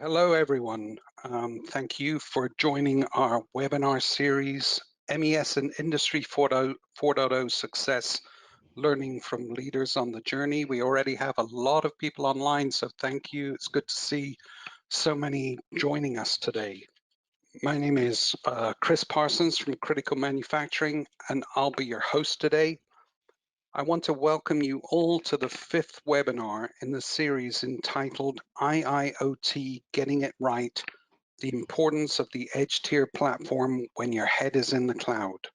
Hello, everyone. Thank you for joining our webinar series, MES and Industry 4.0 Success, Learning from Leaders on the Journey. We already have a lot of people online, so thank you. It's good to see so many joining us today. My name is Chris Parsons from Critical Manufacturing, and I'll be your host today. I want to welcome you all to the fifth webinar in the series entitled IIoT Getting It Right, the Importance of the Edge Tier Platform When Your Head is in the Cloud.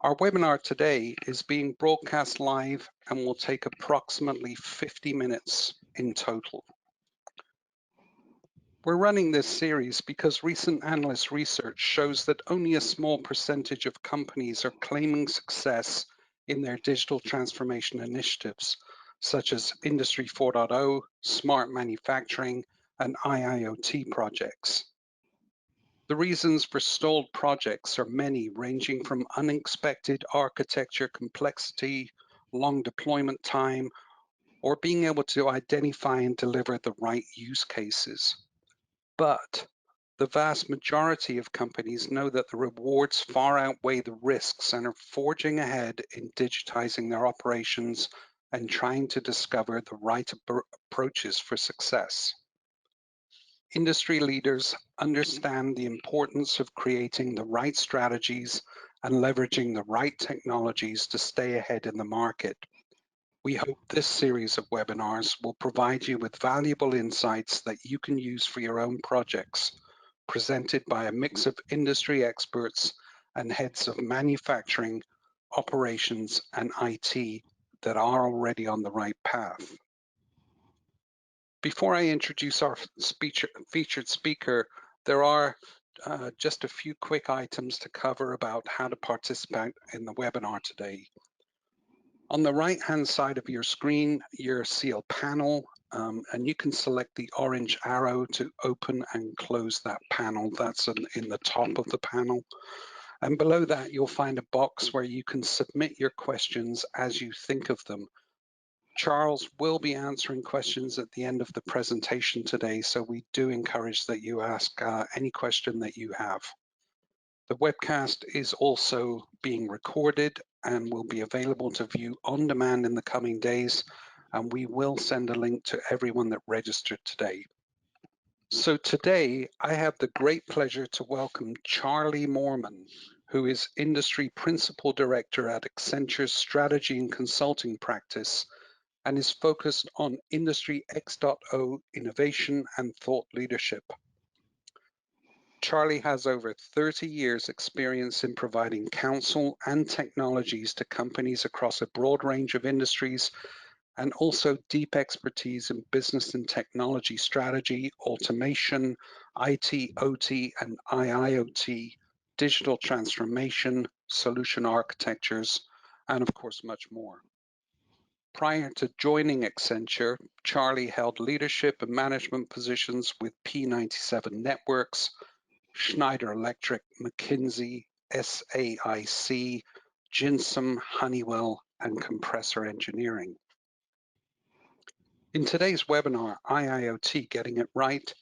Our webinar today is being broadcast live and will take approximately 50 minutes in total. We're running this series because recent analyst research shows that only a small percentage of companies are claiming success in their digital transformation initiatives, such as Industry 4.0, smart manufacturing, and IIoT projects. The reasons for stalled projects are many, ranging from unexpected architecture complexity, long deployment time, or being able to identify and deliver the right use cases. But the vast majority of companies know that the rewards far outweigh the risks and are forging ahead in digitizing their operations and trying to discover the right approaches for success. Industry leaders understand the importance of creating the right strategies and leveraging the right technologies to stay ahead in the market. We hope this series of webinars will provide you with valuable insights that you can use for your own projects, presented by a mix of industry experts and heads of manufacturing, operations, and IT that are already on the right path. Before I introduce our featured speaker, there are just a few quick items to cover about how to participate in the webinar today. On the right-hand side of your screen, you'll see a panel, and you can select the orange arrow to open and close that panel. That's in the top of the panel. And below that, you'll find a box where you can submit your questions as you think of them. Charles will be answering questions at the end of the presentation today, so we do encourage that you ask any question that you have. The webcast is also being recorded and will be available to view on demand in the coming days, and we will send a link to everyone that registered today. So today, I have the great pleasure to welcome Charlie Moorman, who is Industry Principal Director at Accenture's Strategy and Consulting Practice, and is focused on Industry X.0 innovation and thought leadership. Charlie has over 30 years experience in providing counsel and technologies to companies across a broad range of industries, and also deep expertise in business and technology strategy, automation, IT, OT, and IIoT, digital transformation, solution architectures, and of course, much more. Prior to joining Accenture, Charlie held leadership and management positions with P97 Networks, Schneider Electric, McKinsey, SAIC, Ginsum, Honeywell, and Compressor Engineering. In today's webinar, IIoT Getting It Right,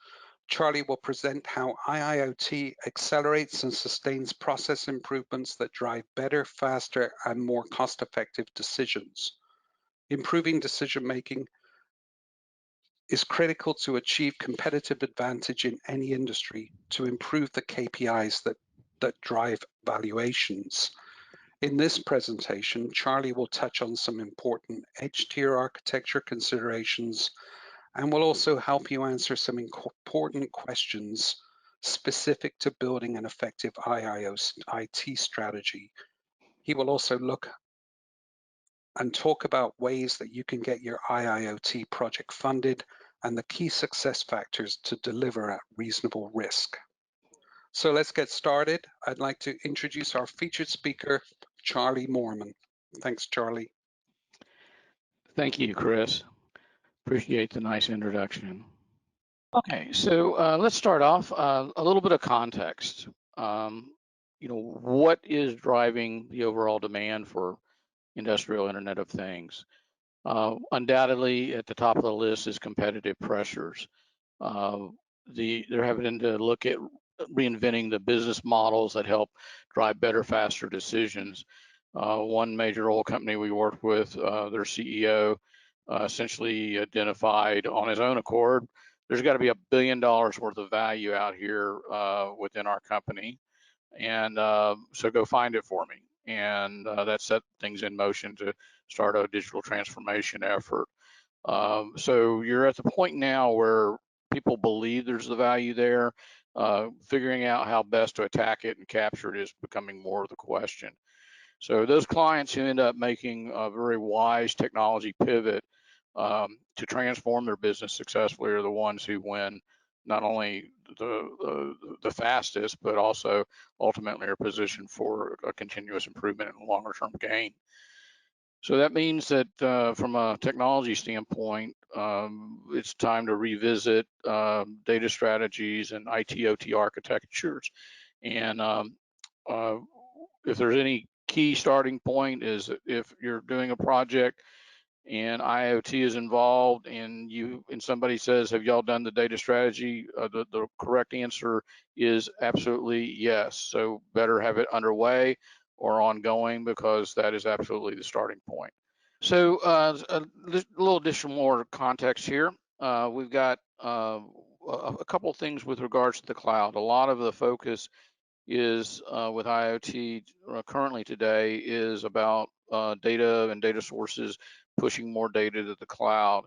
Charlie will present how IIoT accelerates and sustains process improvements that drive better, faster, and more cost-effective decisions. Improving decision-making is critical to achieve competitive advantage in any industry to improve the KPIs that drive valuations. In this presentation, Charlie will touch on some important edge tier architecture considerations and will also help you answer some important questions specific to building an effective IIoT strategy. He will also look and talk about ways that you can get your IIoT project funded and the key success factors to deliver at reasonable risk. So let's get started. I'd like to introduce our featured speaker, Charlie Moorman. Thanks, Charlie. Thank you, Chris. Appreciate the nice introduction. Okay, so let's start off a little bit of context. What is driving the overall demand for industrial Internet of Things? Undoubtedly, at the top of the list is competitive pressures. they're having to look at reinventing the business models that help drive better, faster decisions. One major oil company we worked with, their CEO essentially identified on his own accord, there's got to be $1 billion worth of value out here within our company, and so go find it for me. And that set things in motion to start a digital transformation effort. So you're at the point now where people believe there's the value there. Figuring out how best to attack it and capture it is becoming more of the question. So those clients who end up making a very wise technology pivot to transform their business successfully are the ones who win not only the fastest, but also ultimately are positioned for a continuous improvement and longer term gain. So that means that from a technology standpoint, it's time to revisit data strategies and IIoT architectures. And if there's any key starting point is if you're doing a project and IoT is involved and somebody says, have y'all done the data strategy? The correct answer is absolutely yes. So better have it underway or ongoing, because that is absolutely the starting point. So a little additional more context here. We've got a couple things with regards to the cloud. A lot of the focus is with IoT currently today is about data and data sources, pushing more data to the cloud.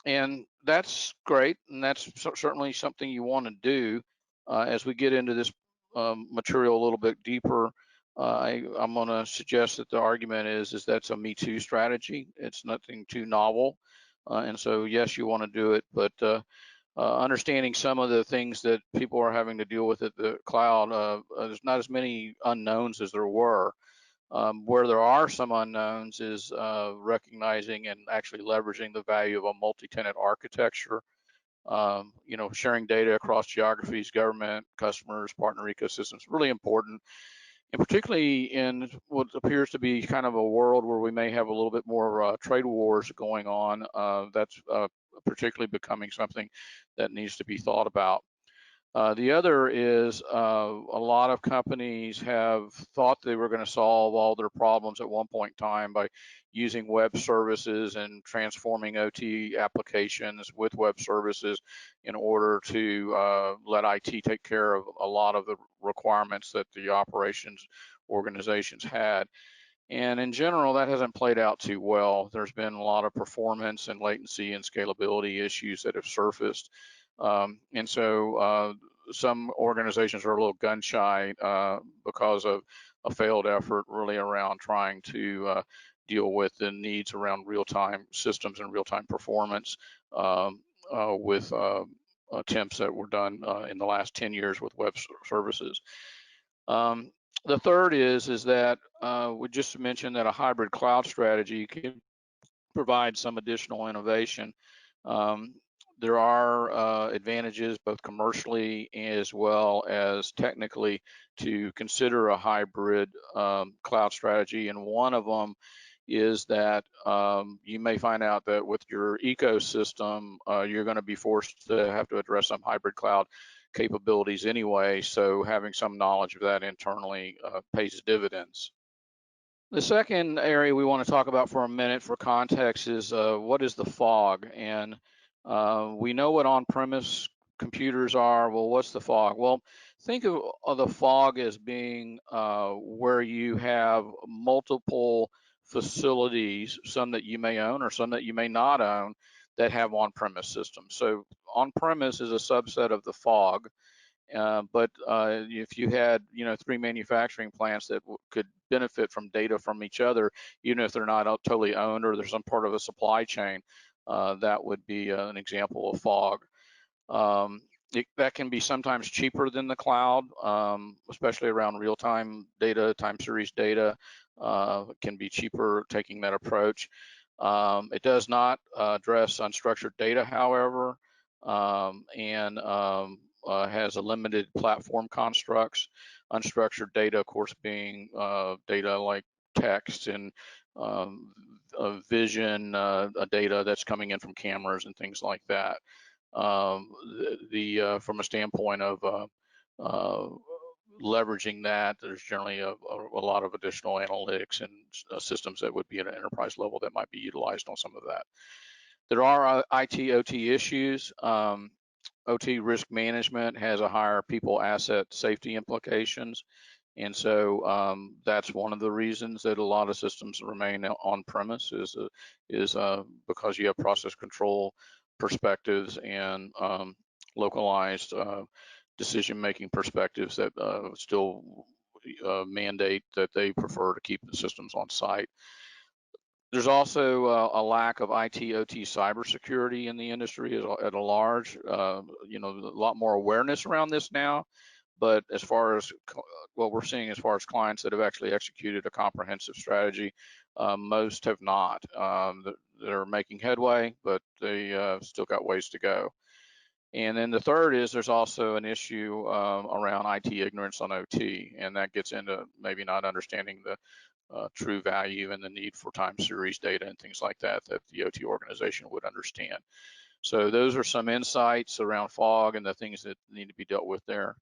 And that's great, and that's certainly something you want to do. As we get into this material a little bit deeper, I'm going to suggest that the argument is that's a Me Too strategy. It's nothing too novel, and so yes, you want to do it, but understanding some of the things that people are having to deal with at the cloud, there's not as many unknowns as there were. Where there are some unknowns is recognizing and actually leveraging the value of a multi-tenant architecture. Sharing data across geographies, government, customers, partner ecosystems, really important. And particularly in what appears to be kind of a world where we may have a little bit more trade wars going on, that's particularly becoming something that needs to be thought about. The other is a lot of companies have thought they were going to solve all their problems at one point in time by using web services and transforming OT applications with web services in order to let IT take care of a lot of the requirements that the operations organizations had. And in general, that hasn't played out too well. There's been a lot of performance and latency and scalability issues that have surfaced. And so some organizations are a little gun shy because of a failed effort really around trying to deal with the needs around real-time systems and real-time performance with attempts that were done in the last 10 years with web services. The third is that we just mentioned that a hybrid cloud strategy can provide some additional innovation. There are advantages both commercially as well as technically to consider a hybrid cloud strategy, and one of them is that you may find out that with your ecosystem, you're going to be forced to have to address some hybrid cloud capabilities anyway, so having some knowledge of that internally pays dividends. The second area we want to talk about for a minute for context is what is the fog? And we know what on-premise computers are. Well, what's the fog? Well, think of the fog as being where you have multiple facilities, some that you may own or some that you may not own, that have on-premise systems. So on-premise is a subset of the fog. But if you had, 3 manufacturing plants that could benefit from data from each other, even if they're not totally owned or there's some part of a supply chain, that would be an example of fog. That can be sometimes cheaper than the cloud, especially around real-time data, time series data. It can be cheaper taking that approach. It does not address unstructured data, however, and has a limited platform constructs. Unstructured data, of course, being data like text and vision data that's coming in from cameras and things like that. From a standpoint of leveraging that, there's generally a lot of additional analytics and systems that would be at an enterprise level that might be utilized on some of that. There are IT/OT issues. OT risk management has a higher people asset safety implications. And so that's one of the reasons that a lot of systems remain on premise is because you have process control perspectives and localized decision-making perspectives that still mandate that they prefer to keep the systems on site. There's also a lack of IT/OT cybersecurity in the industry at a large. A lot more awareness around this now. But as far as what we're seeing, as far as clients that have actually executed a comprehensive strategy, most have not. They're making headway, but they still got ways to go. And then the third is there's also an issue around IT ignorance on OT, and that gets into maybe not understanding the true value and the need for time series data and things like that the OT organization would understand. So those are some insights around fog and the things that need to be dealt with there.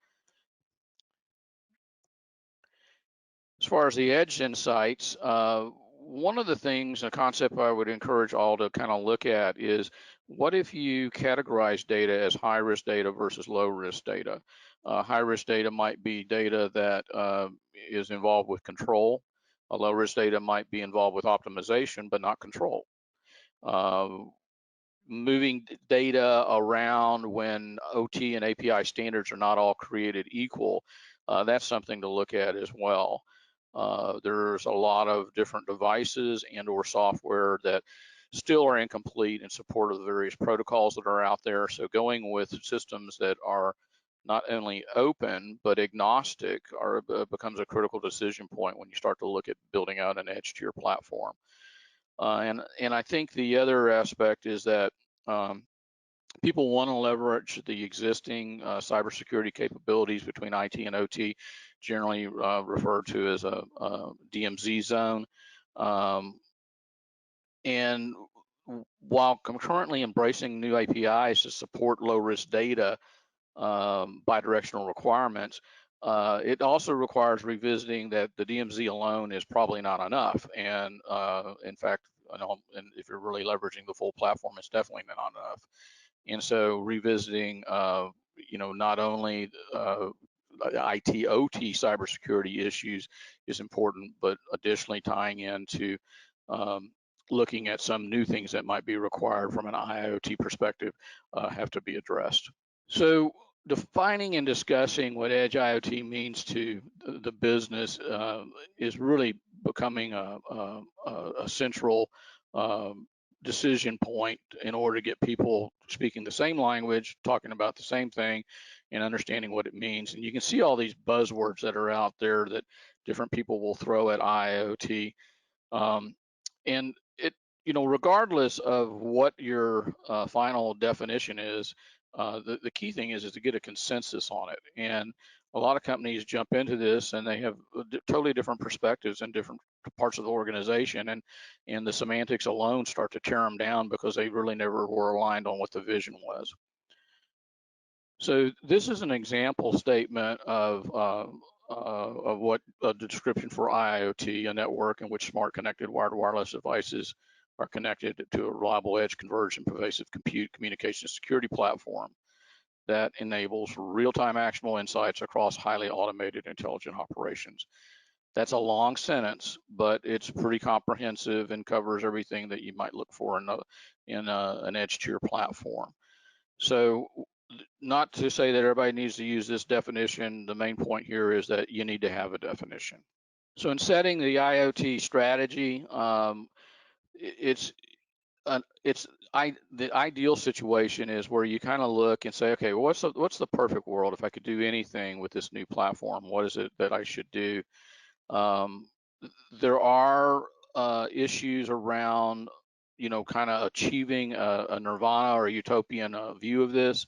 As far as the edge insights, one of the things, a concept I would encourage all to kind of look at is, what if you categorize data as high-risk data versus low-risk data? High-risk data might be data that is involved with control. Low-risk data might be involved with optimization, but not control. Moving data around when OT and API standards are not all created equal, that's something to look at as well. There's a lot of different devices and or software that still are incomplete in support of the various protocols that are out there. So going with systems that are not only open but agnostic becomes a critical decision point when you start to look at building out an edge to your platform. And I think the other aspect is that people want to leverage the existing cybersecurity capabilities between IT and OT, generally referred to as a DMZ zone. And while concurrently embracing new APIs to support low-risk data bidirectional requirements, it also requires revisiting that the DMZ alone is probably not enough. And in fact, and if you're really leveraging the full platform, it's definitely not enough. And so revisiting, not only IT/OT cybersecurity issues is important, but additionally tying into looking at some new things that might be required from an IIoT perspective have to be addressed. So defining and discussing what Edge IoT means to the business is really becoming a central decision point in order to get people speaking the same language, talking about the same thing, and understanding what it means. And you can see all these buzzwords that are out there that different people will throw at IoT. And it, regardless of what your final definition is, the key thing is to get a consensus on it. And a lot of companies jump into this and they have totally different perspectives in different parts of the organization, and the semantics alone start to tear them down because they really never were aligned on what the vision was. So this is an example statement of what a description for IIoT, a network in which smart connected wired wireless devices are connected to a reliable edge converged and pervasive compute communication security platform that enables real-time actionable insights across highly automated intelligent operations. That's a long sentence, but it's pretty comprehensive and covers everything that you might look for in an edge to your platform. So not to say that everybody needs to use this definition. The main point here is that you need to have a definition. So in setting the IoT strategy, the ideal situation is where you kind of look and say, okay, well, what's the perfect world? If I could do anything with this new platform, what is it that I should do? There are issues around, kind of achieving a nirvana or a utopian view of this.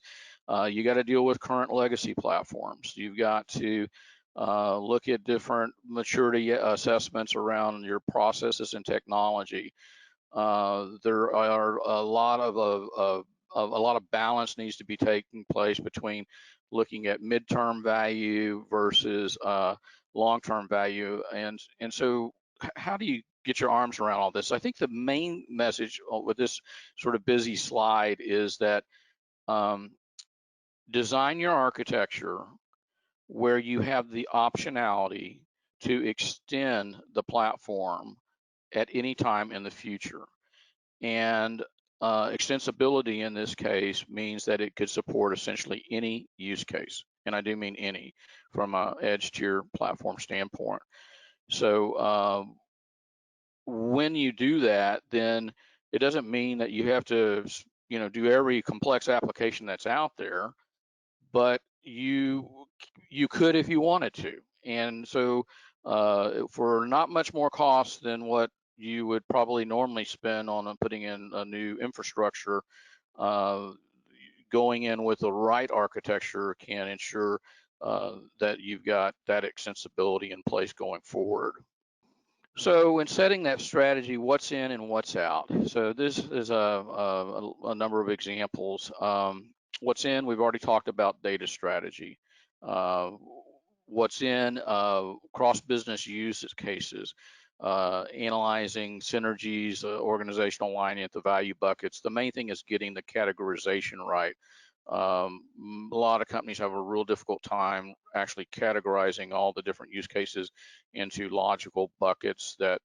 You got to deal with current legacy platforms. You've got to look at different maturity assessments around your processes and technology. There are a lot of a lot of balance needs to be taking place between looking at midterm value versus long-term value. And so how do you get your arms around all this? I think the main message with this sort of busy slide is that design your architecture where you have the optionality to extend the platform at any time in the future. And extensibility in this case means that it could support essentially any use case. And I do mean any from an edge tier platform standpoint. So when you do that, then it doesn't mean that you have to, do every complex application that's out there, but you could if you wanted to. And so for not much more cost than what you would probably normally spend on putting in a new infrastructure, going in with the right architecture can ensure that you've got that extensibility in place going forward. So in setting that strategy, what's in and what's out? So this is a number of examples. What's in, we've already talked about data strategy. What's in, cross-business use cases, analyzing synergies, organizational alignment, the value buckets. The main thing is getting the categorization right. A lot of companies have a real difficult time actually categorizing all the different use cases into logical buckets that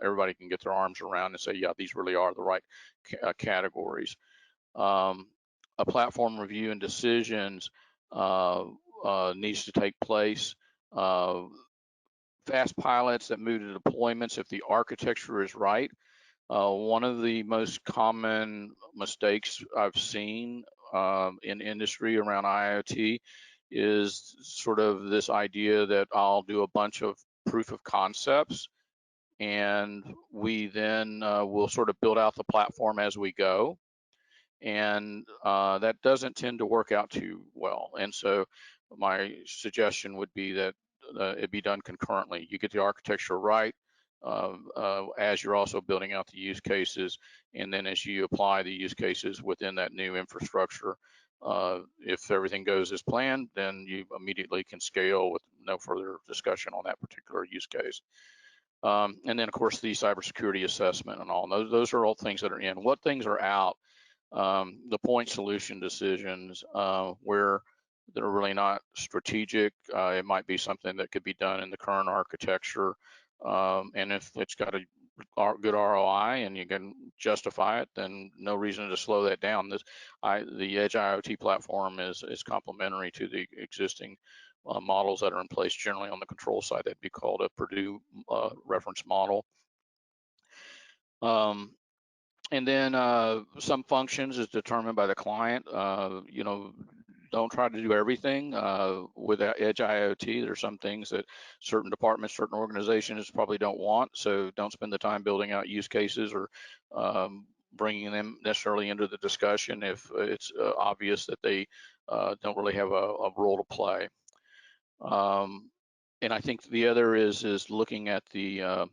everybody can get their arms around and say, yeah, these really are the right categories. A platform review and decisions needs to take place. Fast pilots that move to deployments if the architecture is right. One of the most common mistakes I've seen in industry around IoT is sort of this idea that I'll do a bunch of proof of concepts and we then will sort of build out the platform as we go. And that doesn't tend to work out too well. And so my suggestion would be that it be done concurrently. You get the architecture right as you're also building out the use cases. And then as you apply the use cases within that new infrastructure, if everything goes as planned, then you immediately can scale with no further discussion on that particular use case. And then, of course, the cybersecurity assessment and all. Those are all things that are in. What things are out? The point solution decisions where they're really not strategic. It might be something that could be done in the current architecture. And if it's got a good ROI and you can justify it, then no reason to slow that down. The Edge IoT platform is complementary to the existing models that are in place generally on the control side. That'd be called a Purdue reference model. And then some functions is determined by the client. Don't try to do everything with Edge IoT. There's some things that certain departments, certain organizations probably don't want. So don't spend the time building out use cases or bringing them necessarily into the discussion if it's obvious that they don't really have a role to play. And I think the other is looking at the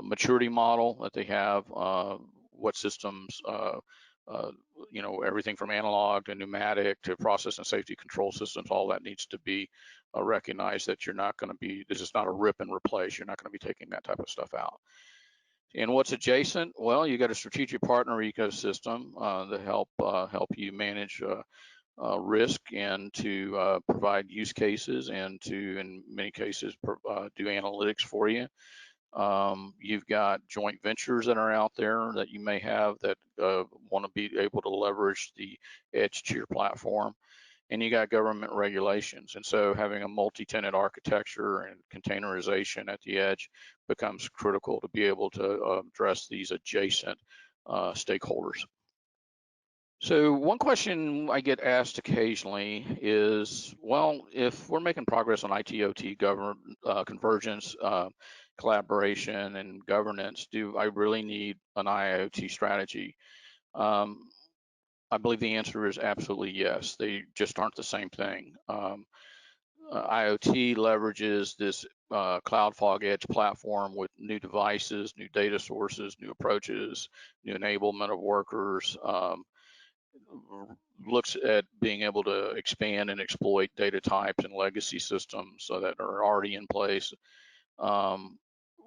maturity model that they have, what systems, everything from analog to pneumatic to process and safety control systems, all that needs to be recognized that you're not going to be, this is not a rip and replace. You're not going to be taking that type of stuff out. And what's adjacent? Well, you got a strategic partner ecosystem that help you manage risk and to provide use cases and to, in many cases, do analytics for you. You've got joint ventures that are out there that you may have that want to be able to leverage the edge tier platform, and you got government regulations. And so having a multi-tenant architecture and containerization at the edge becomes critical to be able to address these adjacent stakeholders. So one question I get asked occasionally is, well, if we're making progress on IIoT convergence, collaboration and governance, do I really need an IIoT strategy? I believe the answer is absolutely yes. They just aren't the same thing. IoT leverages this cloud fog edge platform with new devices, new data sources, new approaches, new enablement of workers, looks at being able to expand and exploit data types and legacy systems so that are already in place.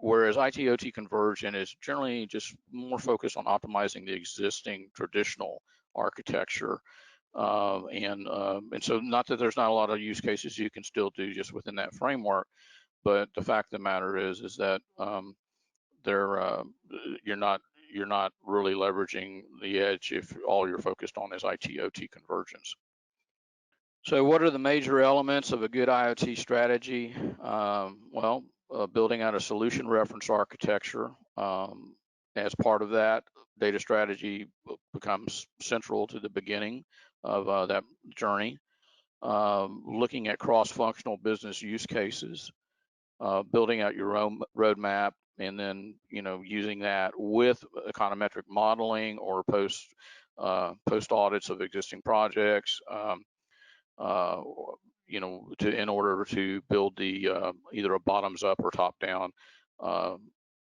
Whereas IIoT conversion is generally just more focused on optimizing the existing traditional architecture. And so not that there's not a lot of use cases you can still do just within that framework, but the fact of the matter is that you're not really leveraging the edge if all you're focused on is IIoT convergence. So what are the major elements of a good IoT strategy? Building out a solution reference architecture. As part of that, data strategy becomes central to the beginning of that journey. Looking at cross-functional business use cases, building out your own roadmap, and then using that with econometric modeling or post audits of existing projects. In order to build the either a bottoms up or top down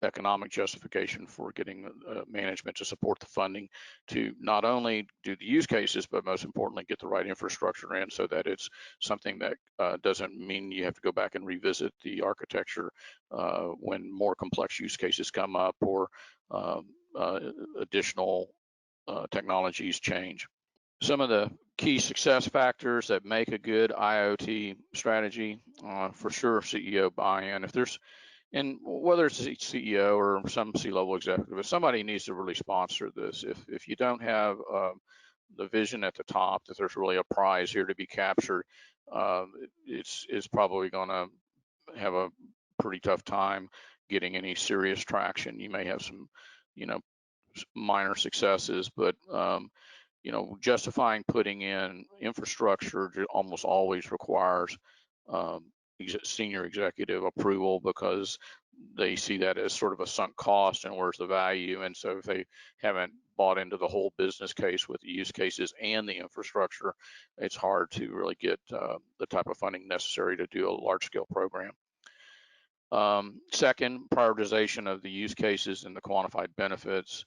economic justification for getting management to support the funding to not only do the use cases, but most importantly, get the right infrastructure in so that it's something that doesn't mean you have to go back and revisit the architecture when more complex use cases come up or additional technologies change. Some of the key success factors that make a good IoT strategy, for sure, CEO buy-in. And whether it's a CEO or some C-level executive, if somebody needs to really sponsor this, if you don't have the vision at the top that there's really a prize here to be captured, it's probably going to have a pretty tough time getting any serious traction. You may have some, minor successes, but justifying putting in infrastructure almost always requires senior executive approval because they see that as sort of a sunk cost and where's the value. And so if they haven't bought into the whole business case with the use cases and the infrastructure, it's hard to really get the type of funding necessary to do a large scale program. Second, prioritization of the use cases and the quantified benefits.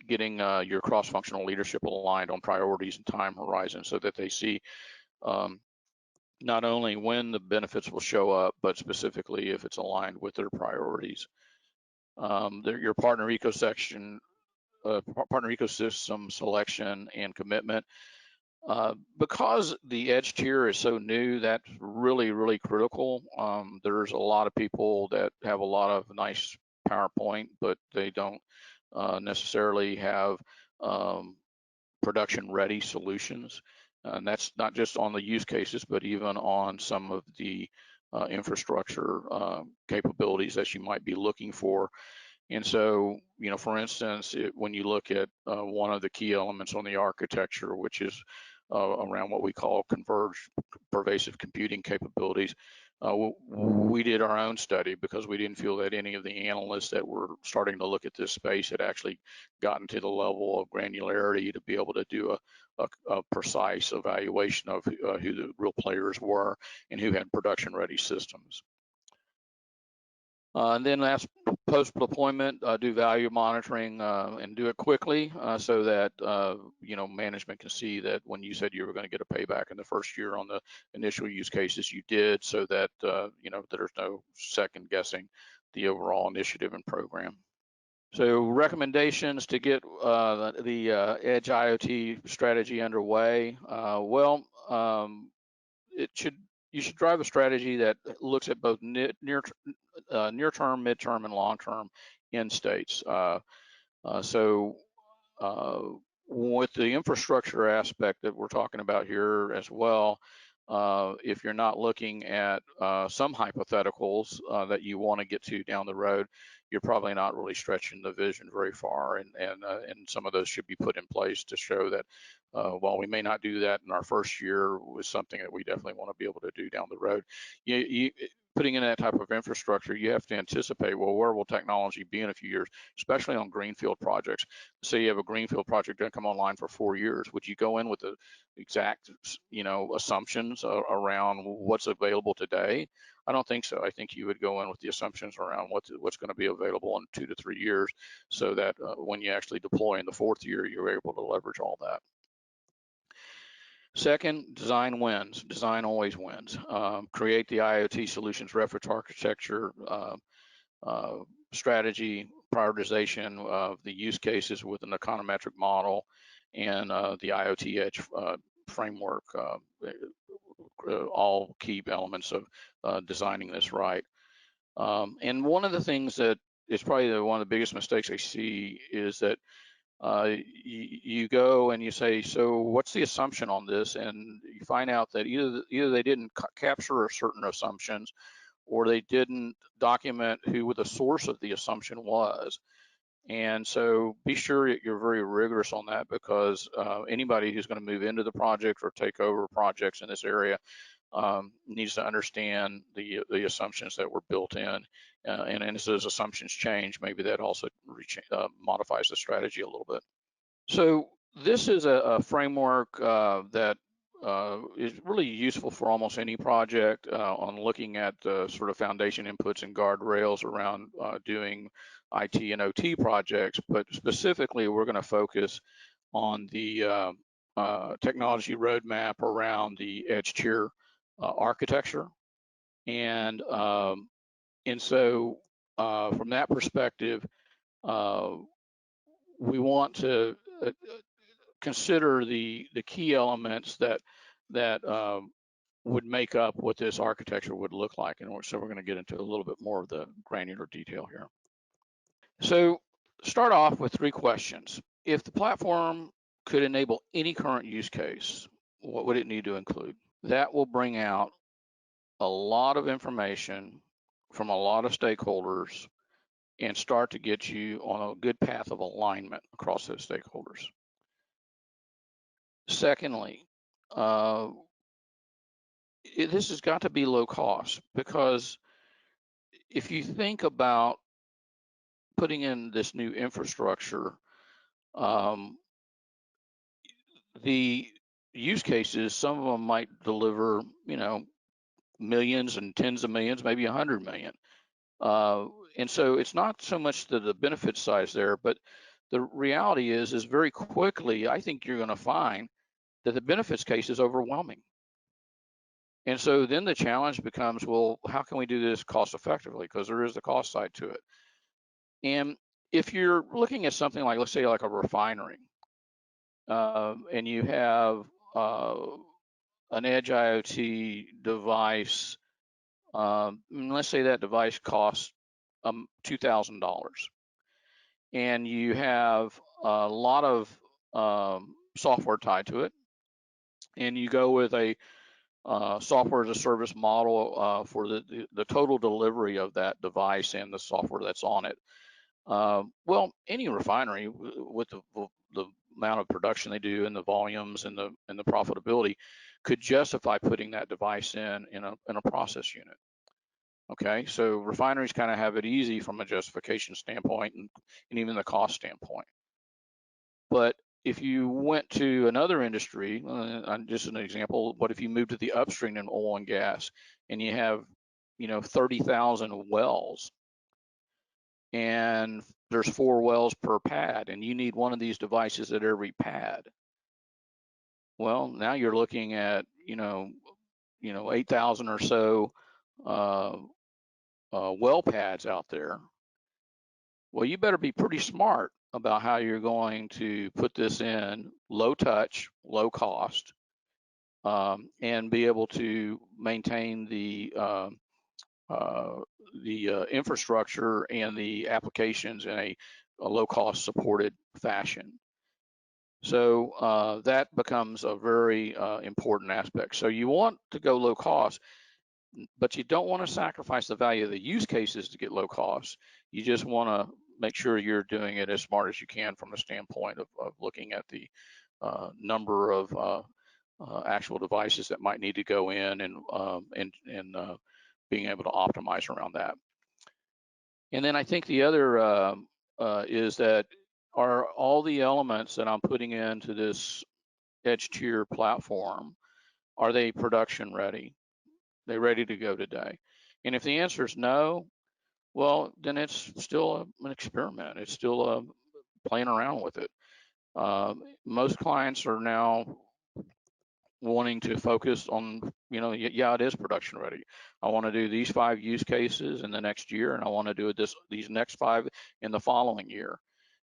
Getting your cross-functional leadership aligned on priorities and time horizons so that they see not only when the benefits will show up, but specifically if it's aligned with their priorities. Your partner ecosystem selection and commitment. Because the edge tier is so new, that's really, really critical. There's a lot of people that have a lot of nice PowerPoint, but they don't necessarily have production ready solutions. And that's not just on the use cases, but even on some of the infrastructure capabilities that you might be looking for. And so, for instance, when you look at one of the key elements on the architecture, which is around what we call converged pervasive computing capabilities, we did our own study because we didn't feel that any of the analysts that were starting to look at this space had actually gotten to the level of granularity to be able to do a precise evaluation of who the real players were and who had production ready systems. And then last, post-deployment, do value monitoring and do it quickly so that management can see that when you said you were going to get a payback in the first year on the initial use cases, you did, so that there's no second guessing the overall initiative and program. So recommendations to get the Edge IoT strategy underway. You should drive a strategy that looks at both near-term, midterm, and long-term end states. With the infrastructure aspect that we're talking about here as well, if you're not looking at some hypotheticals that you want to get to down the road, you're probably not really stretching the vision very far, and some of those should be put in place to show that while we may not do that in our first year, was something that we definitely want to be able to do down the road. putting in that type of infrastructure, you have to anticipate, well, where will technology be in a few years, especially on greenfield projects. Say you have a greenfield project that come online for 4 years. Would you go in with the exact, assumptions around what's available today? I don't think so. I think you would go in with the assumptions around what's going to be available in 2 to 3 years, so that when you actually deploy in the 4th year, you're able to leverage all that. Second, design wins. Design always wins. Create the IoT solutions reference architecture, strategy, prioritization of the use cases with an econometric model, and the IoT Edge framework, all key elements of designing this right. And one of the things that is probably one of the biggest mistakes I see is that you go and you say, so what's the assumption on this? And you find out that either they didn't capture certain assumptions, or they didn't document who the source of the assumption was. And so be sure that you're very rigorous on that, because anybody who's going to move into the project or take over projects in this area needs to understand the assumptions that were built in. And as those assumptions change, maybe that also modifies the strategy a little bit. So this is a framework that is really useful for almost any project on looking at the sort of foundation inputs and guardrails around doing IT and OT projects. But specifically, we're going to focus on the technology roadmap around the edge tier architecture. And so from that perspective, we want to consider the key elements that would make up what this architecture would look like. And so we're going to get into a little bit more of the granular detail here. So start off with 3 questions. If the platform could enable any current use case, what would it need to include? That will bring out a lot of information from a lot of stakeholders and start to get you on a good path of alignment across those stakeholders. Secondly, this has got to be low cost, because if you think about putting in this new infrastructure, the use cases, some of them might deliver, millions and tens of millions, maybe 100 million. And so it's not so much the benefit size there, but the reality is very quickly, I think you're going to find that the benefits case is overwhelming. And so then the challenge becomes, well, how can we do this cost effectively? Because there is the cost side to it. And if you're looking at something like, let's say, like a refinery, and you have an edge IoT device, let's say that device costs $2,000, and you have a lot of software tied to it, and you go with a software as a service model for the total delivery of that device and the software that's on it. Well, any refinery with the amount of production they do and the volumes and the profitability could justify putting that device in a process unit. Okay, so refineries kind of have it easy from a justification standpoint and even the cost standpoint. But if you went to another industry, just an example, what if you moved to the upstream in oil and gas, and you have 30,000 wells, and there's 4 wells per pad, and you need one of these devices at every pad? Well, now you're looking at 8,000 or so well pads out there. Well, you better be pretty smart about how you're going to put this in low touch, low cost, and be able to maintain the infrastructure and the applications in a low cost supported fashion. So that becomes a very important aspect. So you want to go low cost, but you don't want to sacrifice the value of the use cases to get low cost. You just want to make sure you're doing it as smart as you can from a standpoint of looking at the number of actual devices that might need to go in and being able to optimize around that. And then I think the other is that are all the elements that I'm putting into this edge tier platform, are they production ready? They ready to go today? And if the answer is no, well, then it's still an experiment. It's still playing around with it. Most clients are now wanting to focus on, yeah, it is production ready. I want to do these 5 use cases in the next year, and I want to do these next 5 in the following year.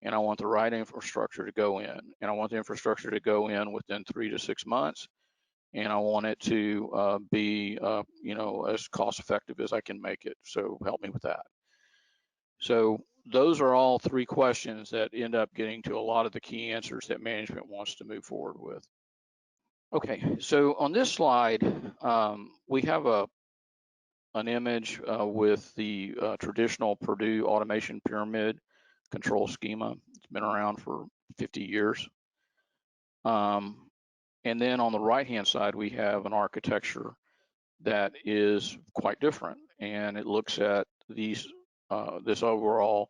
And I want the right infrastructure to go in, and I want the infrastructure to go in within 3 to 6 months. And I want it to be, as cost effective as I can make it. So help me with that. So those are all 3 questions that end up getting to a lot of the key answers that management wants to move forward with. Okay, so on this slide, we have an image with the traditional Purdue automation pyramid control schema. It's been around for 50 years. And then on the right-hand side, we have an architecture that is quite different, and it looks at this overall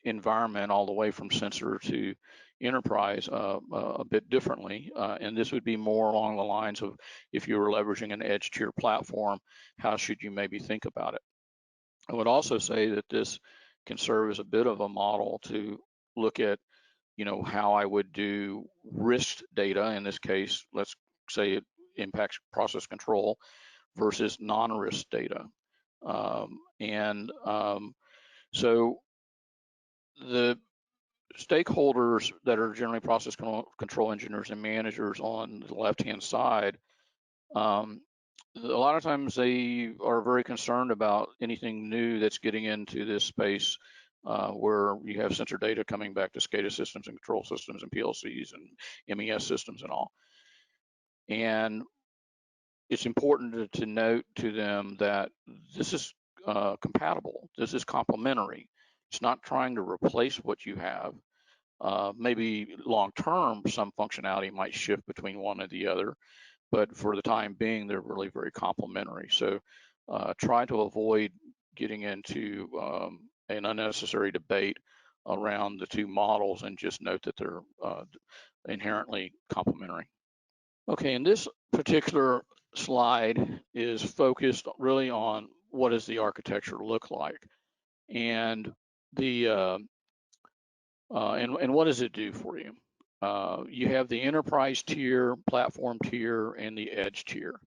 environment all the way from sensor to enterprise a bit differently. And this would be more along the lines of, if you were leveraging an edge tier platform, how should you maybe think about it? I would also say that this can serve as a bit of a model to look at, how I would do risk data. In this case, let's say it impacts process control versus non-risk data. So the stakeholders that are generally process control engineers and managers on the left-hand side, a lot of times they are very concerned about anything new that's getting into this space, where you have sensor data coming back to SCADA systems and control systems and PLCs and MES systems and all. And it's important to note to them that this is compatible. This is complementary. It's not trying to replace what you have. Maybe long-term, some functionality might shift between one and the other, but for the time being, they're really very complementary. So try to avoid getting into an unnecessary debate around the 2 models, and just note that they're inherently complementary. Okay, and this particular slide is focused really on what does the architecture look like, and and what does it do for you? You have the enterprise tier, platform tier, and the edge tier.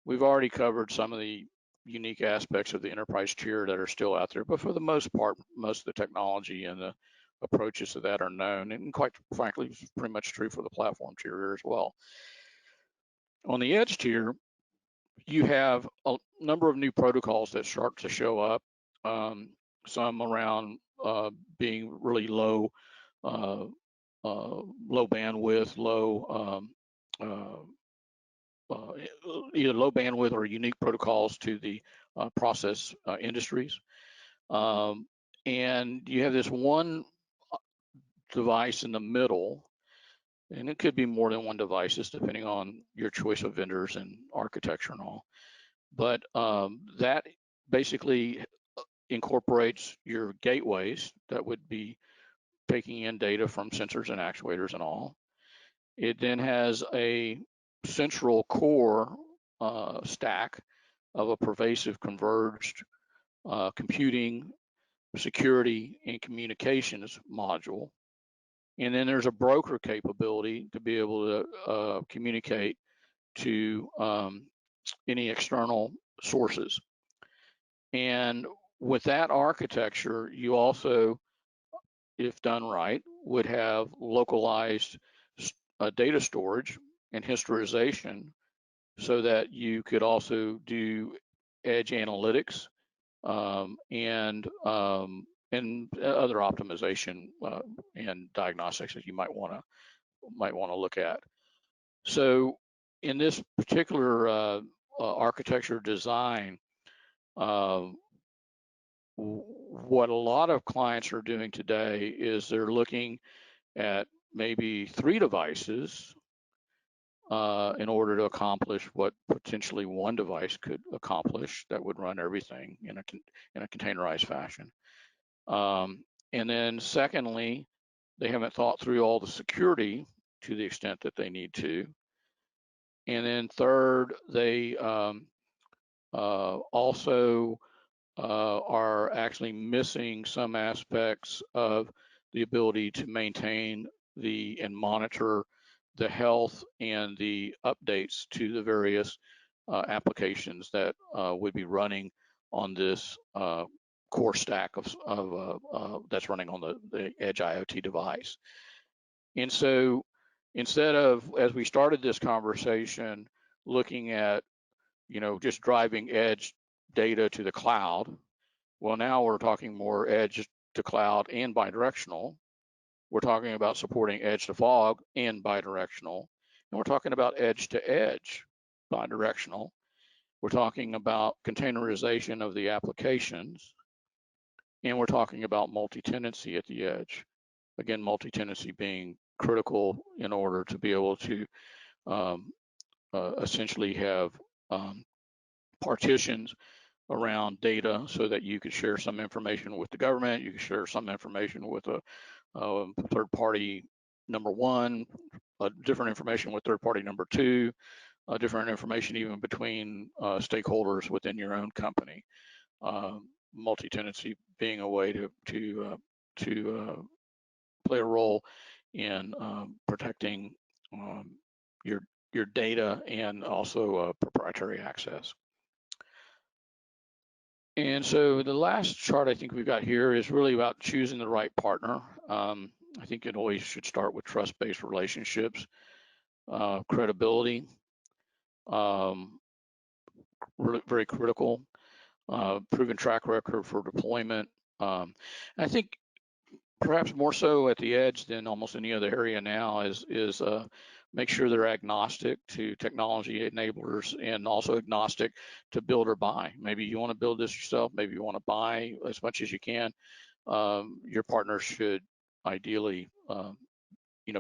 We've already covered some of the unique aspects of the enterprise tier that are still out there, but for the most part, most of the technology and the approaches to that are known, and quite frankly, it's pretty much true for the platform tier as well. On the edge tier, you have a number of new protocols that start to show up, some around being really low bandwidth, either low bandwidth or unique protocols to the process industries. And you have this one device in the middle, and it could be more than one devices depending on your choice of vendors and architecture and all. But that basically incorporates your gateways that would be taking in data from sensors and actuators and all. It then has a central core stack of a pervasive converged computing, security, and communications module. And then there's a broker capability to be able to communicate to any external sources. And with that architecture, you also, if done right, would have localized data storage and historization, so that you could also do edge analytics and other optimization and diagnostics that you might want to look at. So in this particular architecture design, what a lot of clients are doing today is they're looking at maybe 3 devices in order to accomplish what potentially one device could accomplish that would run everything in a containerized fashion. And then secondly, they haven't thought through all the security to the extent that they need to. And then third, they also are actually missing some aspects of the ability to maintain and monitor the health and the updates to the various applications that would be running on this core stack that's running on the Edge IoT device. And so instead of, as we started this conversation, looking at, just driving edge data to the cloud, well, now we're talking more edge to cloud and bidirectional. We're talking about supporting edge to fog and bidirectional. And we're talking about edge to edge bidirectional. We're talking about containerization of the applications. And we're talking about multi-tenancy at the edge. Again, multi-tenancy being critical in order to be able to essentially have partitions around data so that you could share some information with the government, you could share some information with a third party number one, different information with third party number two, different information even between stakeholders within your own company. Multi-tenancy being a way to play a role in protecting your data and also proprietary access. And so the last chart I think we've got here is really about choosing the right partner. I think it always should start with trust-based relationships, credibility, really very critical, proven track record for deployment. I think perhaps more so at the edge than almost any other area now is make sure they're agnostic to technology enablers and also agnostic to build or buy. Maybe you want to build this yourself, maybe you want to buy as much as you can. Your partner should ideally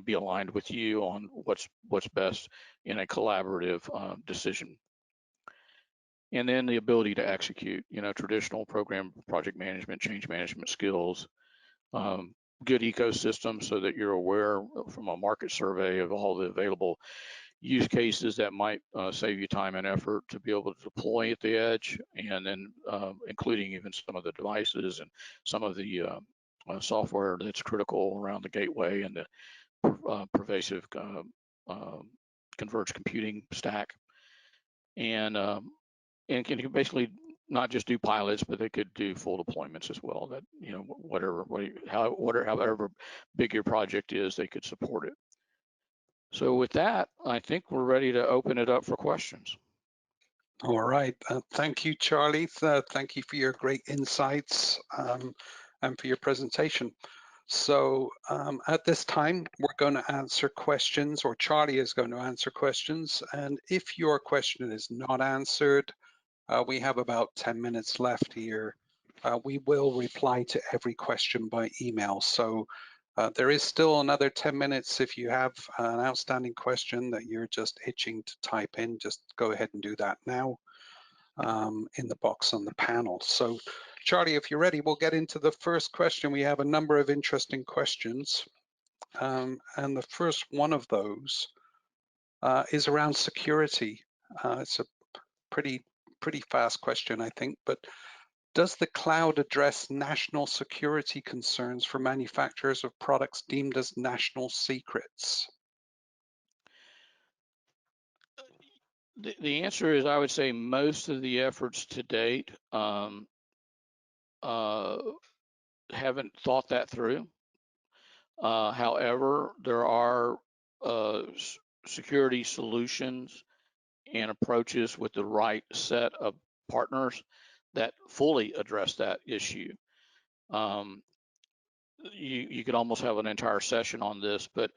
be aligned with you on what's best in a collaborative decision. And then the ability to execute, traditional program project management, change management skills, good ecosystem so that you're aware from a market survey of all the available use cases that might save you time and effort to be able to deploy at the edge, and then including even some of the devices and some of the software that's critical around the gateway and the pervasive converged computing stack. And can basically not just do pilots, but they could do full deployments as well. That however big your project is, they could support it. So with that, I think we're ready to open it up for questions. All right. Thank you, Charlie. Thank you for your great insights and for your presentation. So at this time, we're going to answer questions, or Charlie is going to answer questions. And if your question is not answered, we have about 10 minutes left here. We will reply to every question by email. So there is still another 10 minutes. If you have an outstanding question that you're just itching to type in, just go ahead and do that now in the box on the panel. So Charlie, if you're ready, we'll get into the first question. We have a number of interesting questions. And the first one of those is around security. It's a pretty fast question, I think, but does the cloud address national security concerns for manufacturers of products deemed as national secrets? The answer is, I would say most of the efforts to date haven't thought that through. However, there are security solutions and approaches with the right set of partners that fully address that issue. You could almost have an entire session on this, but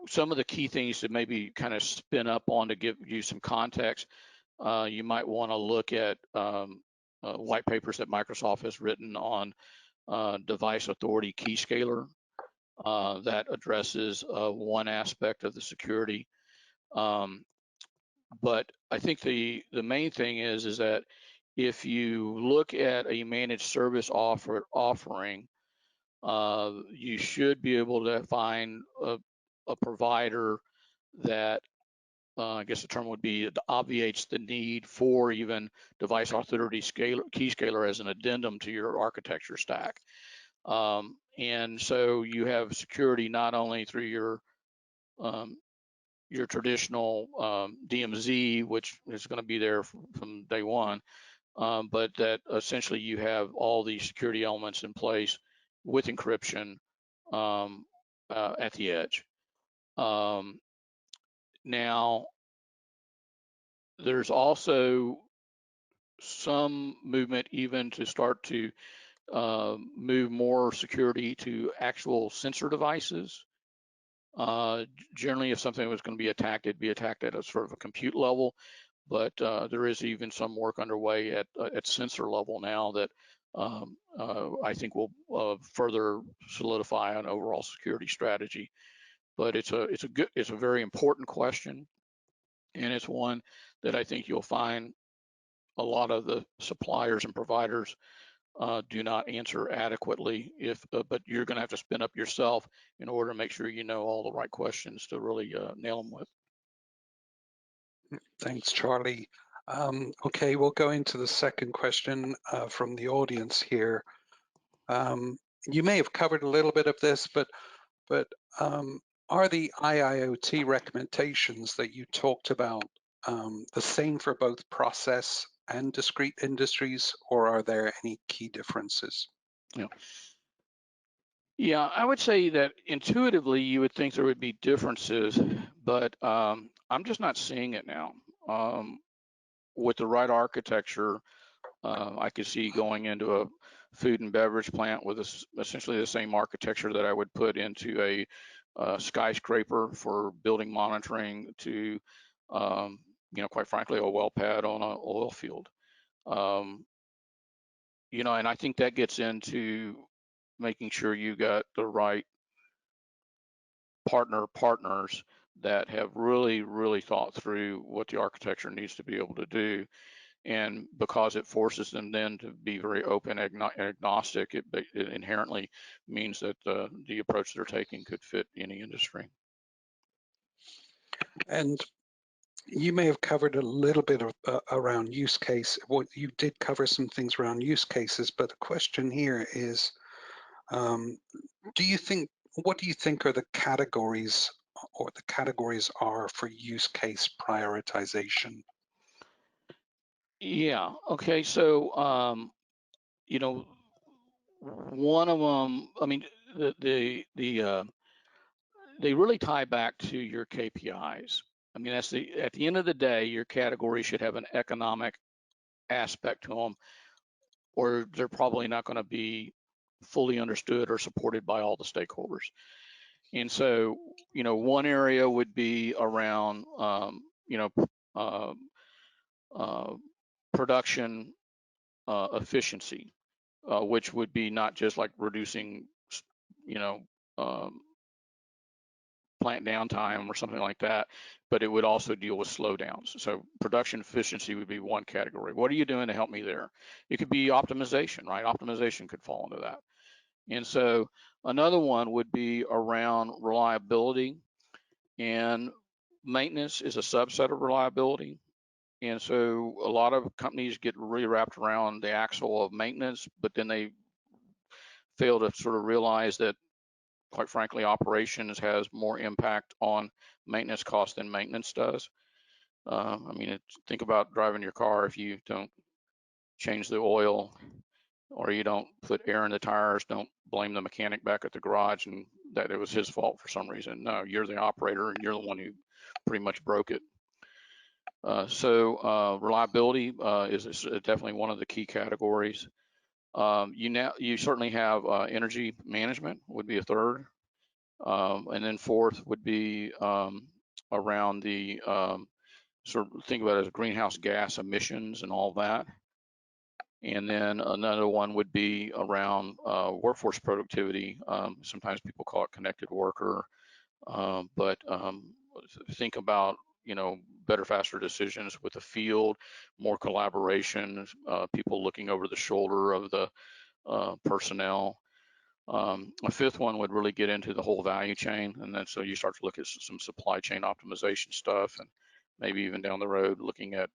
some of the key things to maybe kind of spin up on to give you some context, you might want to look at white papers that Microsoft has written on device authority keyscaler that addresses one aspect of the security. But I think the main thing is that if you look at a managed service offering, you should be able to find a provider that I guess the term would be it obviates the need for even device authority key scaler as an addendum to your architecture stack. And so you have security not only through your traditional DMZ, which is going to be there from day one, but that essentially you have all these security elements in place with encryption at the edge. Now, there's also some movement even to start to move more security to actual sensor devices. Generally, if something was going to be attacked, it'd be attacked at a sort of a compute level, but there is even some work underway at sensor level now that I think will further solidify an overall security strategy. But it's a very important question, and it's one that I think you'll find a lot of the suppliers and providers do not answer adequately. But you're going to have to spin up yourself in order to make sure you know all the right questions to really nail them with. Thanks, Charlie. Okay, we'll go into the second question from the audience here. You may have covered a little bit of this, but are the IIoT recommendations that you talked about the same for both process and discrete industries, or are there any key differences? Yeah, I would say that intuitively you would think there would be differences, but I'm just not seeing it now. With the right architecture, I could see going into a food and beverage plant with essentially the same architecture that I would put into a skyscraper for building monitoring to, quite frankly, a well pad on an oil field. And I think that gets into making sure you got the right partners that have really thought through what the architecture needs to be able to do. And because it forces them then to be very open, agnostic, it inherently means that the approach they're taking could fit any industry. And you may have covered a little bit of around use case. Well, you did cover some things around use cases, but the question here is, what do you think are the categories or the categories are for use case prioritization? Yeah. Okay. So, one of them. I mean, they really tie back to your KPIs. I mean, at the end of the day, your category should have an economic aspect to them, or they're probably not going to be fully understood or supported by all the stakeholders. And so, one area would be around, uh, production efficiency, which would be not just like reducing, you know, um, plant downtime or something like that, but it would also deal with slowdowns. So production efficiency would be one category. What are you doing to help me there? It could be optimization, right? Optimization could fall into that. And so another one would be around reliability, and maintenance is a subset of reliability. And so a lot of companies get really wrapped around the axle of maintenance, but then they fail to sort of realize that, quite frankly, operations has more impact on maintenance cost than maintenance does. I mean, think about driving your car. If you don't change the oil or you don't put air in the tires, don't blame the mechanic back at the garage and that it was his fault for some reason. No, you're the operator and you're the one who pretty much broke it. So reliability is definitely one of the key categories. You certainly have energy management would be a third, and then fourth would be around the sort of think about it as greenhouse gas emissions and all that. And then another one would be around workforce productivity. Sometimes people call it connected worker, but think about, better, faster decisions with the field, more collaboration, people looking over the shoulder of the personnel. A fifth one would really get into the whole value chain, and then so you start to look at some supply chain optimization stuff, and maybe even down the road looking at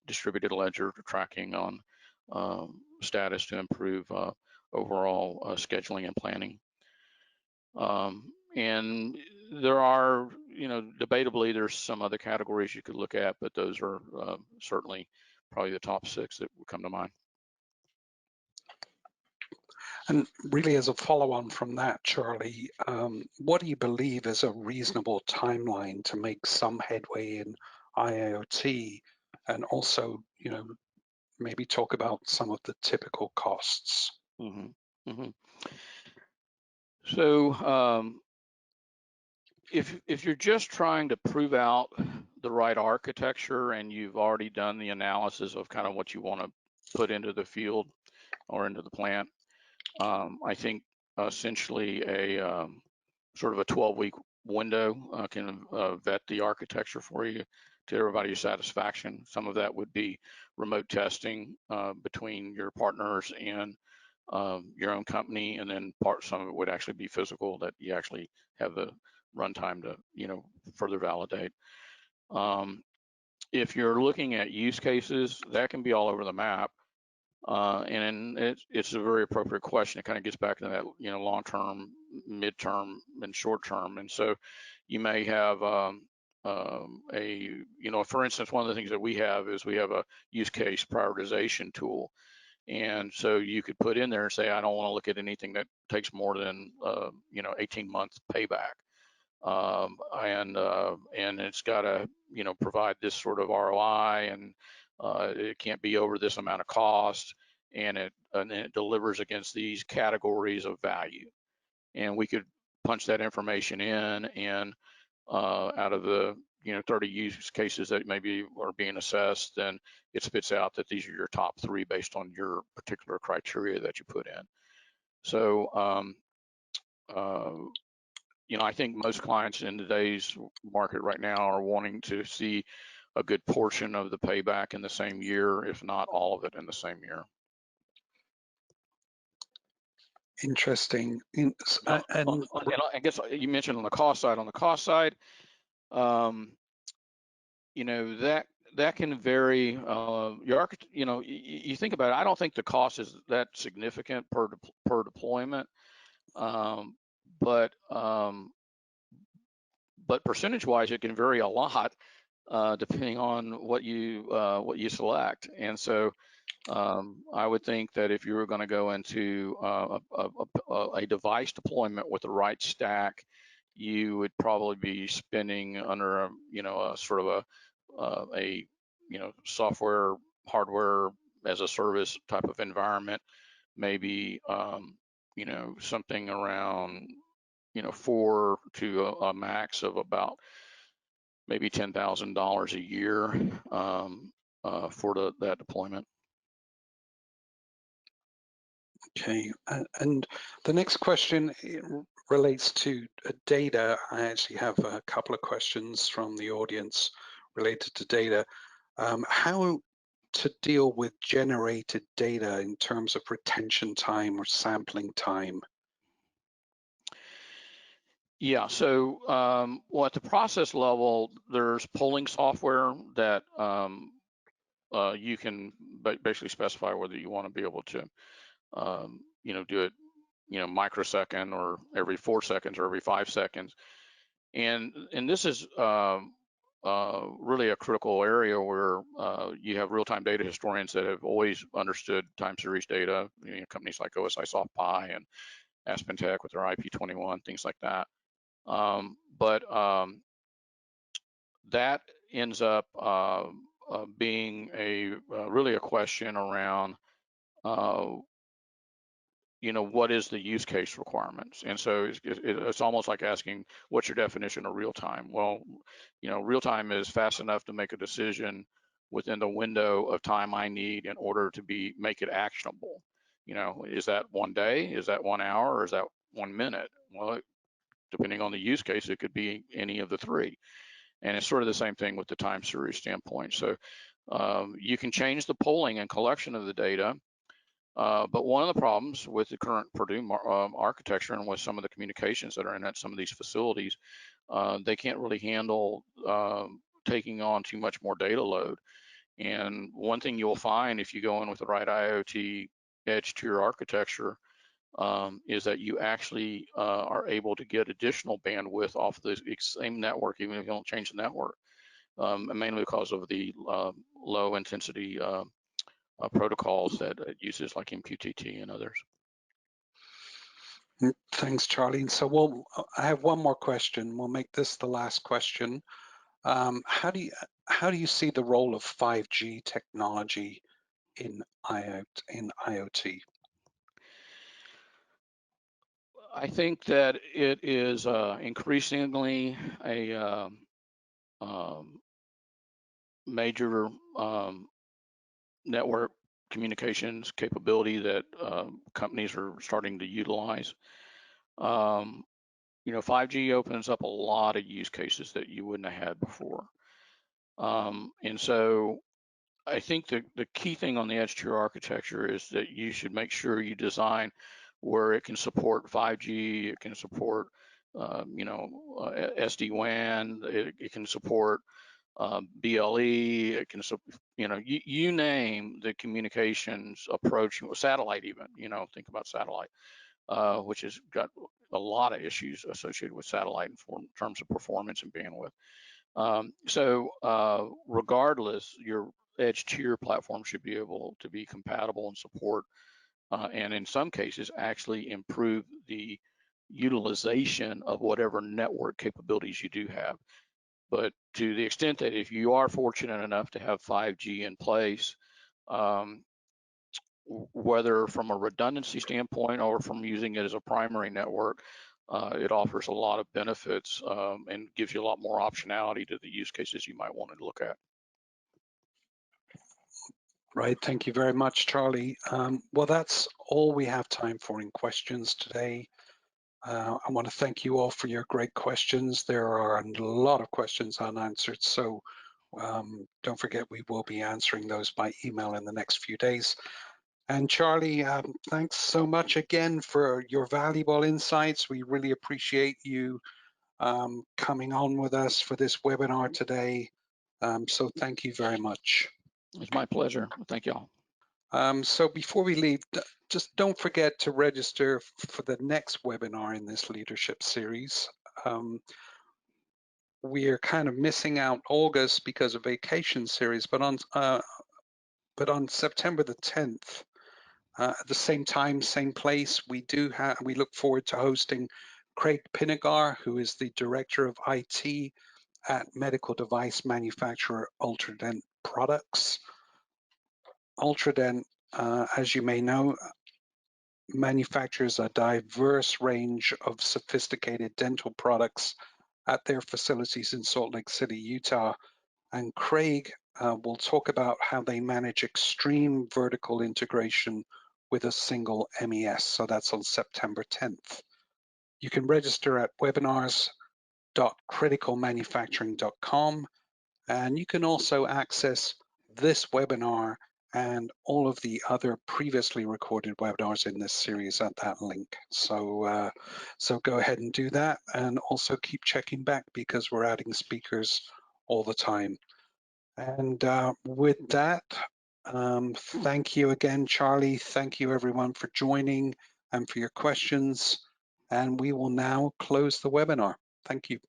distributed ledger tracking on status to improve overall scheduling and planning. And there are, debatably, there's some other categories you could look at, but those are certainly probably the top 6 that would come to mind. And really, as a follow-on from that, Charlie, what do you believe is a reasonable timeline to make some headway in IIoT, and also, maybe talk about some of the typical costs? Mm-hmm. Mm-hmm. So if you're just trying to prove out the right architecture and you've already done the analysis of kind of what you want to put into the field or into the plant, I think essentially a sort of a 12-week window can vet the architecture for you to everybody's satisfaction. Some of that would be remote testing between your partners and your own company, and then some of it would actually be physical, that you actually have the runtime to further validate. If you're looking at use cases, that can be all over the map. And it's a very appropriate question. It kind of gets back to that, long-term, mid-term, and short-term. And so you may have for instance, one of the things that we have is we have a use case prioritization tool. And so you could put in there and say, I don't want to look at anything that takes more than 18 months payback. And it's got to provide this sort of ROI, and it can't be over this amount of cost, and it delivers against these categories of value. And we could punch that information in, and out of the 30 use cases that maybe are being assessed, then it spits out that these are your top 3 based on your particular criteria that you put in. So I think most clients in today's market right now are wanting to see a good portion of the payback in the same year, if not all of it in the same year. Interesting. And I guess you mentioned on the cost side. On the cost side, that can vary. You think about it. I don't think the cost is that significant per deployment, but percentage-wise, it can vary a lot depending on what you select. And so I would think that if you were going to go into a device deployment with the right stack, you would probably be spending under a sort of a software, hardware as a service type of environment, maybe something around 4 to a max of about maybe $10,000 a year for that deployment. Okay, and the next question relates to data. I actually have a couple of questions from the audience related to data. How to deal with generated data in terms of retention time or sampling time? Yeah, so well, at the process level, there's polling software that you can basically specify whether you want to be able to do it microsecond or every 4 seconds or every 5 seconds. And this is really a critical area where you have real-time data historians that have always understood time series data, companies like OSI SoftPy and AspenTech with their IP21, things like that. But that ends up being really a question around what is the use case requirements? And so it's almost like asking, what's your definition of real time? Well, real time is fast enough to make a decision within the window of time I need in order to make it actionable. Is that 1 day? Is that 1 hour? Or is that 1 minute? Well, depending on the use case, it could be any of the three. And it's sort of the same thing with the time series standpoint. So you can change the polling and collection of the data. But one of the problems with the current Purdue architecture and with some of the communications that are in some of these facilities, they can't really handle taking on too much more data load. And one thing you'll find if you go in with the right IoT edge tier architecture is that you actually are able to get additional bandwidth off the same network, even if you don't change the network, mainly because of the low intensity protocols that it uses, like MQTT and others. Thanks, Charlie. So I have one more question. We'll make this the last question. How do you see the role of 5G technology in IoT? I think that it is increasingly a major network communications capability that companies are starting to utilize. 5G opens up a lot of use cases that you wouldn't have had before. And so I think the key thing on the edge tier architecture is that you should make sure you design where it can support 5G, it can support SD-WAN, it can support BLE, it can, you name the communications approach, satellite even, think about satellite, which has got a lot of issues associated with satellite in terms of performance and bandwidth. So regardless, your edge tier platform should be able to be compatible and support, and in some cases actually improve the utilization of whatever network capabilities you do have. But to the extent that if you are fortunate enough to have 5G in place, whether from a redundancy standpoint or from using it as a primary network, it offers a lot of benefits and gives you a lot more optionality to the use cases you might want to look at. Right, thank you very much, Charlie. Well, that's all we have time for in questions today. I want to thank you all for your great questions. There are a lot of questions unanswered, so don't forget we will be answering those by email in the next few days. And Charlie, thanks so much again for your valuable insights. We really appreciate you coming on with us for this webinar today. So thank you very much. It's my pleasure. Thank y'all. So before we leave, just don't forget to register for the next webinar in this leadership series. We're kind of missing out August because of vacation series, but on September the 10th, at the same time, same place, we look forward to hosting Craig Pinegar, who is the Director of IT at medical device manufacturer Ultradent Products. Ultradent, as you may know, manufactures a diverse range of sophisticated dental products at their facilities in Salt Lake City, Utah. And Craig will talk about how they manage extreme vertical integration with a single MES. So that's on September 10th. You can register at webinars.criticalmanufacturing.com, and you can also access this webinar and all of the other previously recorded webinars in this series at that link. So, so go ahead and do that, and also keep checking back because we're adding speakers all the time. And with that, thank you again, Charlie. Thank you everyone for joining and for your questions. And we will now close the webinar. Thank you.